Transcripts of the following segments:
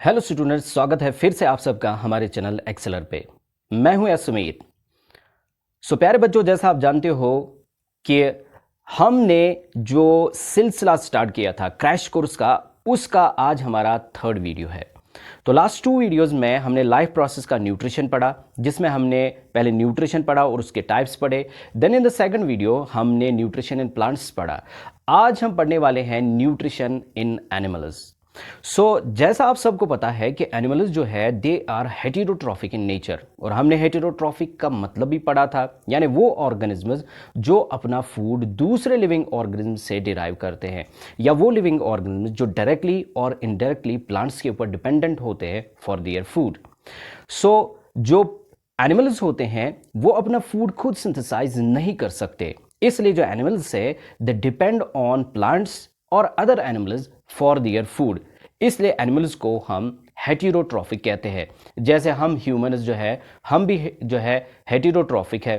Hello students, स्वागत है फिर से आप सबका हमारे चैनल एक्सेलर पे। मैं हूं सुमित। प्यारे बच्चों, जैसा आप जानते हो कि हमने जो सिलसिला स्टार्ट किया था क्रैश कोर्स का, उसका आज हमारा थर्ड वीडियो है। तो लास्ट 2 वीडियोस में हमने लाइफ प्रोसेस का न्यूट्रिशन पढ़ा, जिसमें हमने पहले न्यूट्रिशन पढ़ा और उसके टाइप्स पढ़े। Then in the second video हमने न्यूट्रिशन इन प्लांट्स पढ़ा। आज हम पढ़ने वाले हैं न्यूट्रिशन इन एनिमल्स। जैसा आप सबको पता है कि एनिमल्स जो है they are heterotrophic in nature, और हमने हेटेरोट्रॉफिक का मतलब भी पढ़ा था, यानी वो ऑर्गेनिज्म्स जो अपना फूड दूसरे लिविंग ऑर्गेनिज्म से डिराइव करते हैं, या वो लिविंग ऑर्गेनिज्म जो डायरेक्टली और इनडायरेक्टली प्लांट्स के ऊपर डिपेंडेंट होते हैं फॉर देयर फूड। जो एनिमल्स होते हैं वो अपना फूड खुद सिंथेसाइज नहीं कर सकते, इसलिए जो एनिमल्स है दे डिपेंड ऑन प्लांट्स और other animals for their food. इसलिए एनिमल्स को हम हेटेरोट्रॉफिक कहते हैं। जैसे हम ह्यूमन्स जो है, हम भी जो है हेटेरोट्रॉफिक है,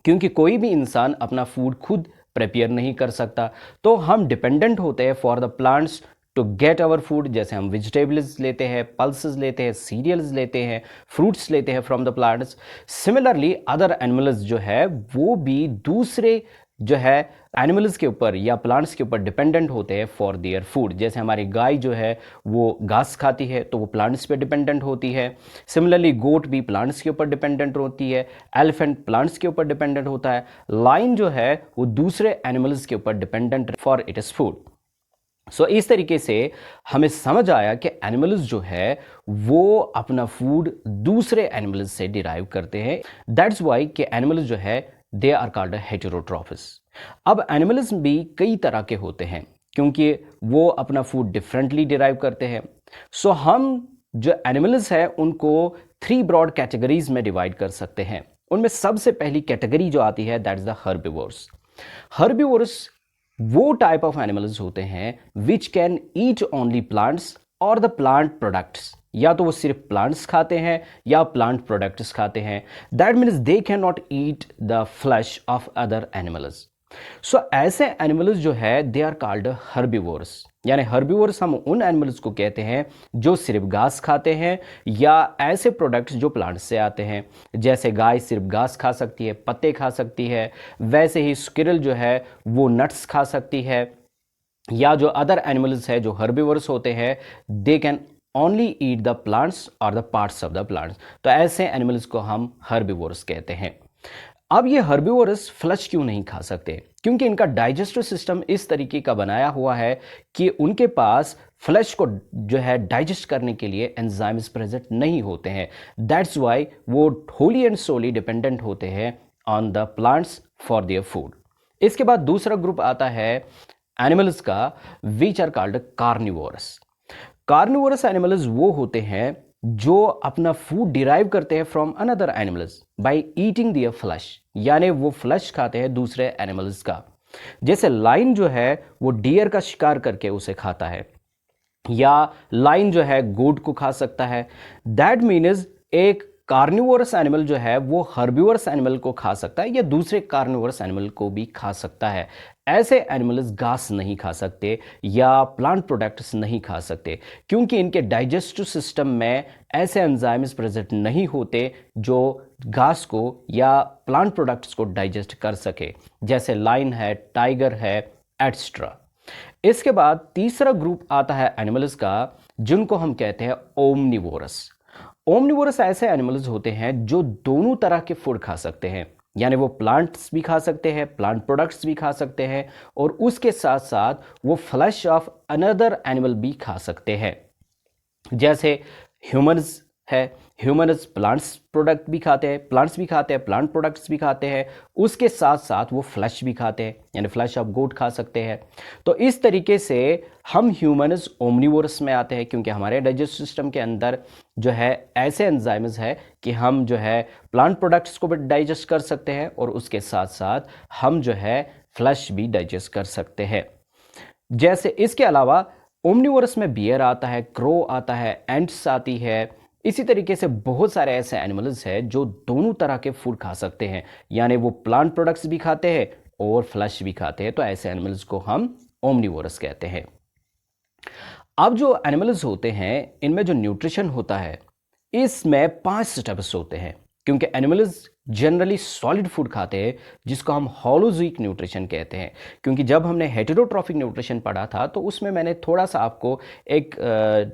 क्योंकि कोई भी इंसान अपना फूड खुद प्रिपेयर नहीं कर सकता, तो हम डिपेंडेंट होते हैं for the plants to get our food. जैसे हम वेजिटेबल्स लेते हैं, पल्सेस लेते हैं, सीरियल्स लेते हैं, फ्रूट्स लेते हैं from the plants. Similarly other animals जो है वो भी दूसरे जो है एनिमल्स के ऊपर या प्लांट्स के ऊपर डिपेंडेंट होते हैं फॉर देयर फूड। जैसे हमारी गाय जो है वो घास खाती है, तो वो प्लांट्स पे डिपेंडेंट होती है। सिमिलरली गोट भी प्लांट्स के ऊपर डिपेंडेंट होती है, एलिफेंट प्लांट्स के ऊपर डिपेंडेंट होता है, लाइन जो है वो दूसरे एनिमल्स के ऊपर dependent for it is food. इस तरीके से हमें समझ आया कि एनिमल्स जो है वो अपना फूड दूसरे एनिमल्स से डिराइव करते हैं। दैट्स वाई कि एनिमल्स जो है दे आर कॉल्ड हेटेरोट्रॉफिस। अब एनिमल्स भी कई तरह के होते हैं, क्योंकि वो अपना फूड डिफरेंटली डिराइव करते हैं। हम जो एनिमल्स है उनको 3 ब्रॉड कैटेगरीज में डिवाइड कर सकते हैं। उनमें सबसे पहली कैटेगरी जो आती है that is the herbivores. Herbivores वो टाइप ऑफ एनिमल्स होते हैं which can eat only plants और द प्लांट प्रोडक्ट्स। या तो वो सिर्फ प्लांट्स खाते हैं या प्लांट प्रोडक्ट्स खाते हैं। That means they can not eat the flash of other animals. ऐसे एनिमल्स जो है दे आर कॉल्ड हर्बिवोर्स। यानी हर्बिवोर्स हम उन एनिमल्स को कहते हैं जो सिर्फ घास खाते हैं या ऐसे प्रोडक्ट्स जो प्लांट से आते हैं। जैसे गाय सिर्फ घास खा सकती है, पत्ते खा सकती है, वैसे ही स्क्विरल जो है वो नट्स खा सकती है। या जो अदर एनिमल्स है जो हर्बिवोर्स होते हैं they can only eat the plants और the parts of the plants. तो ऐसे एनिमल्स को हम हर्बिवोर्स कहते हैं। अब ये हर्बिवोरस फ्लश क्यों नहीं खा सकते? क्योंकि इनका डाइजेस्टिव सिस्टम इस तरीके का बनाया हुआ है कि उनके पास फ्लश को जो है डाइजेस्ट करने के लिए एंजाइम्स प्रेजेंट नहीं होते हैं। दैट्स वाई वो होली एंड सोली डिपेंडेंट होते हैं on the plants for their food. इसके बाद दूसरा ग्रुप आता है एनिमल्स का which are called carnivorous. Carnivorous animals वो होते हैं जो अपना फूड डिराइव करते हैं from another animals by eating their flesh, यानी वो फ्लैश खाते हैं दूसरे एनिमल्स का। जैसे लाइन जो है वो डियर का शिकार करके उसे खाता है, या लाइन जो है गोट को खा सकता है। दैट मीन्स एक कार्निवोरस एनिमल जो है वो हर्बिवोरस एनिमल को खा सकता है या दूसरे कार्निवोरस एनिमल को भी खा सकता है। ऐसे एनिमल्स घास नहीं खा सकते या प्लांट प्रोडक्ट्स नहीं खा सकते, क्योंकि इनके डाइजेस्टिव सिस्टम में ऐसे एंजाइम्स प्रेजेंट नहीं होते जो घास को या प्लांट प्रोडक्ट्स को डाइजेस्ट कर सके, जैसे लाइन है, टाइगर है, एटसेट्रा। इसके बाद तीसरा ग्रुप आता है एनिमल्स का जिनको हम कहते हैं ओमनिवोरस। ओमनिवोरस ऐसे एनिमल्स होते हैं जो दोनों तरह के फूड खा सकते हैं, यानी वो प्लांट्स भी खा सकते हैं, प्लांट प्रोडक्ट्स भी खा सकते हैं, और उसके साथ साथ वो फ्लैश ऑफ अनदर एनिमल भी खा सकते हैं। जैसे ह्यूमन्स है, ह्यूमन्स प्लांट्स प्रोडक्ट भी खाते हैं, प्लांट्स भी खाते हैं, प्लांट प्रोडक्ट्स भी खाते हैं, उसके साथ साथ वो फ्लैश भी खाते हैं, यानी फ्लैश ऑफ गोट खा सकते हैं। तो इस तरीके से हम ह्यूमन्स ओमनिवोरस में आते हैं, क्योंकि हमारे डाइजेस्टिव सिस्टम के अंदर जो है ऐसे एंजाइम्स है कि हम जो है प्लांट प्रोडक्ट्स को भी डाइजेस्ट कर सकते हैं और उसके साथ साथ हम जो है फ्लैश भी डाइजेस्ट कर सकते हैं। जैसे इसके अलावा ओमनिवोरस में बियर आता है, क्रो आता है, एंट्स आती है। इसी तरीके से बहुत सारे ऐसे एनिमल्स हैं जो दोनों तरह के फूड खा सकते हैं, यानी वो प्लांट प्रोडक्ट्स भी खाते हैं और फ्लैश भी खाते हैं। तो ऐसे एनिमल्स को हम ओमनिवोरस कहते हैं। अब जो एनिमल्स होते हैं इनमें जो न्यूट्रिशन होता है इसमें 5 स्टेप्स होते हैं, क्योंकि एनिमल्स जनरली सॉलिड फूड खाते हैं जिसको हम होलोजिक न्यूट्रिशन कहते हैं। क्योंकि जब हमने हेटेरोट्रॉफिक न्यूट्रिशन पढ़ा था तो उसमें मैंने थोड़ा सा आपको एक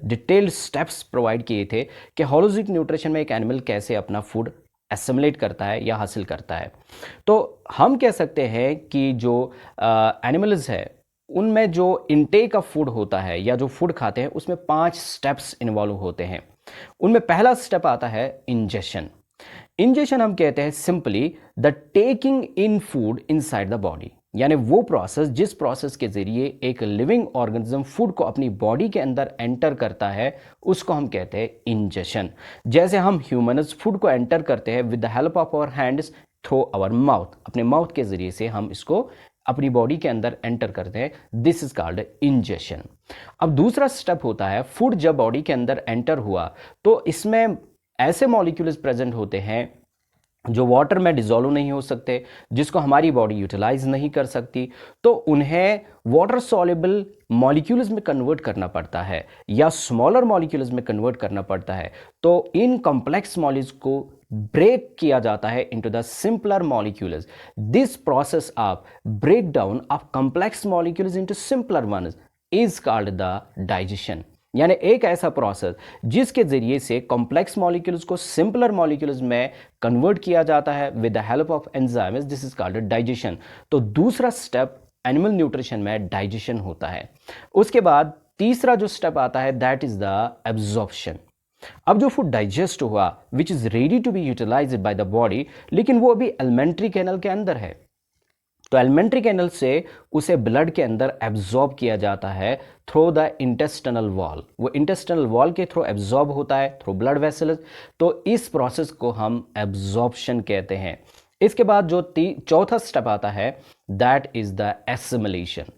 डिटेल्ड स्टेप्स प्रोवाइड किए थे कि होलोजिक न्यूट्रिशन में एक एनिमल कैसे अपना फूड एसिमुलेट करता है या हासिल करता है। तो हम कह सकते हैं कि जो एनिमल्स है उनमें जो इनटेक ऑफ फूड होता है या जो फूड खाते हैं उसमें 5 स्टेप्स इन्वॉल्व होते हैं। उनमें पहला स्टेप आता है इंजेशन। इंजेशन हम कहते हैं simply the taking in food inside the body, यानी वो प्रोसेस जिस प्रोसेस के जरिए एक लिविंग ऑर्गेनिज्म फूड को अपनी बॉडी के अंदर एंटर करता है उसको हम कहते हैं इंजेशन। जैसे हम ह्यूमन्स फूड को एंटर करते हैं with the help of our hands through our mouth, अपने माउथ के जरिए से हम इसको अपनी बॉडी के अंदर एंटर करते हैं, दिस इज कॉल्ड इंजेशन। अब दूसरा स्टेप होता है फूड जब बॉडी के अंदर एंटर हुआ तो इसमें ऐसे मॉलिक्यूल्स प्रेजेंट होते हैं जो वाटर में डिजोल्व नहीं हो सकते, जिसको हमारी बॉडी यूटिलाइज नहीं कर सकती, तो उन्हें वाटर सॉल्युबल मॉलिक्यूल्स में कन्वर्ट करना पड़ता है या स्मॉलर मॉलिक्यूल्स में कन्वर्ट करना पड़ता है। तो इन कॉम्प्लेक्स मॉलिक्यूल्स को ब्रेक किया जाता है into the simpler molecules. This process of break down of complex molecules into simpler ones is called the digestion. यानी एक ऐसा प्रोसेस जिसके जरिए से कॉम्प्लेक्स मॉलिक्यूल्स को सिंपलर मॉलिक्यूल्स में कन्वर्ट किया जाता है with the help of enzymes, this is called digestion. तो दूसरा स्टेप एनिमल न्यूट्रिशन में डाइजेशन होता है। उसके बाद तीसरा जो स्टेप आता है दैट इज द एब्जॉर्प्शन। अब जो फूड डाइजेस्ट हुआ which is ready to be utilised by the body, लेकिन वो अभी एलिमेंट्री कैनल के अंदर है, तो एलिमेंट्री कैनल से उसे ब्लड के अंदर एब्जॉर्ब किया जाता है थ्रू द इंटेस्टिनल वॉल। वो इंटेस्टिनल वॉल के थ्रू एब्जॉर्ब होता है थ्रू ब्लड वेसल्स। तो इस प्रोसेस को हम एब्जॉर्प्शन कहते हैं। इसके बाद जो चौथा स्टेप आता है दैट इज द एसिमिलेशन।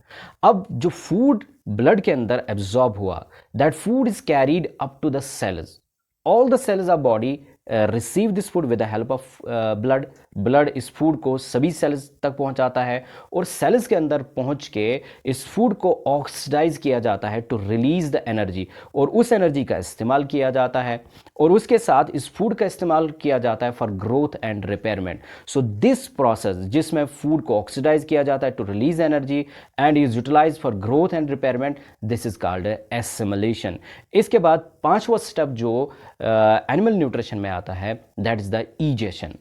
अब जो फूड ब्लड के अंदर एब्जॉर्ब हुआ, that food is carried up to the cells. All the cells of body receive this food with the help of blood. Blood इस फूड को सभी सेल्स तक पहुंचाता है और सेल्स के अंदर पहुंच के इस फूड को ऑक्सीडाइज किया जाता है टू रिलीज द एनर्जी, और उस एनर्जी का इस्तेमाल किया जाता है और उसके साथ इस फूड का इस्तेमाल किया जाता है for growth and repairment. So this process जिसमें फूड को ऑक्सीडाइज किया जाता है to release energy and is utilise for growth and repairment, this is called assimilation. इसके बाद पांचवा स्टेप जो एनिमल न्यूट्रिशन में आता है दैट इज द ईजेशन।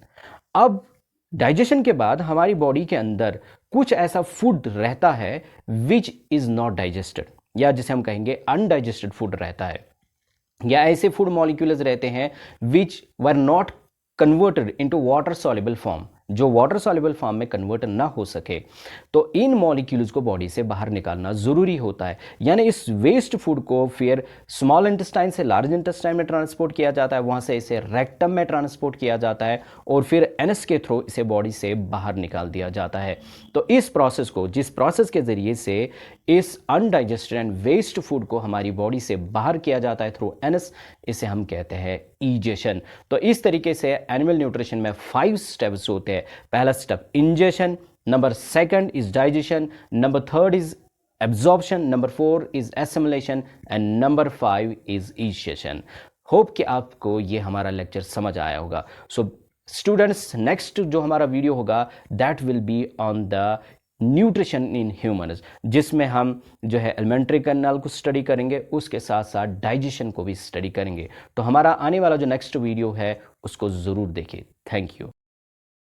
अब डाइजेशन के बाद हमारी बॉडी के अंदर कुछ ऐसा फूड रहता है विच इज नॉट डाइजेस्टेड, या जिसे हम कहेंगे अनडाइजेस्टेड फूड रहता है, या ऐसे फूड मॉलिक्यूल्स रहते हैं which were not converted into water soluble form, जो वाटर सॉल्युबल फॉर्म में कन्वर्ट ना हो सके। तो इन मॉलिक्यूल्स को बॉडी से बाहर निकालना जरूरी होता है। यानी इस वेस्ट फूड को फिर स्मॉल इंटेस्टाइन से लार्ज इंटेस्टाइन में ट्रांसपोर्ट किया जाता है, वहां से इसे रेक्टम में ट्रांसपोर्ट किया जाता है और फिर एनएस के थ्रू इसे बॉडी से बाहर निकाल दिया जाता है। तो इस प्रोसेस को, जिस प्रोसेस के जरिए से इस अनडाइजेस्टेड एंड वेस्ट फूड को हमारी बॉडी से बाहर किया जाता है थ्रू एनएस, इसे हम कहते हैं ईजेशन। तो इस तरीके से एनिमल न्यूट्रिशन में 5 स्टेप्स होते हैं। पहला step ingestion, number second is digestion, number third is absorption, number 4 is assimilation and number 5 is ईजेशन। Hope कि आपको ये हमारा लेक्चर समझ आया होगा। सो स्टूडेंट्स, नेक्स्ट जो हमारा वीडियो होगा that will be on the nutrition in humans, जिसमें हम जो है एलिमेंट्री कैनाल को स्टडी करेंगे, उसके साथ साथ डाइजेशन को भी स्टडी करेंगे। तो हमारा आने वाला जो नेक्स्ट वीडियो है उसको ज़रूर देखिए। Thank you.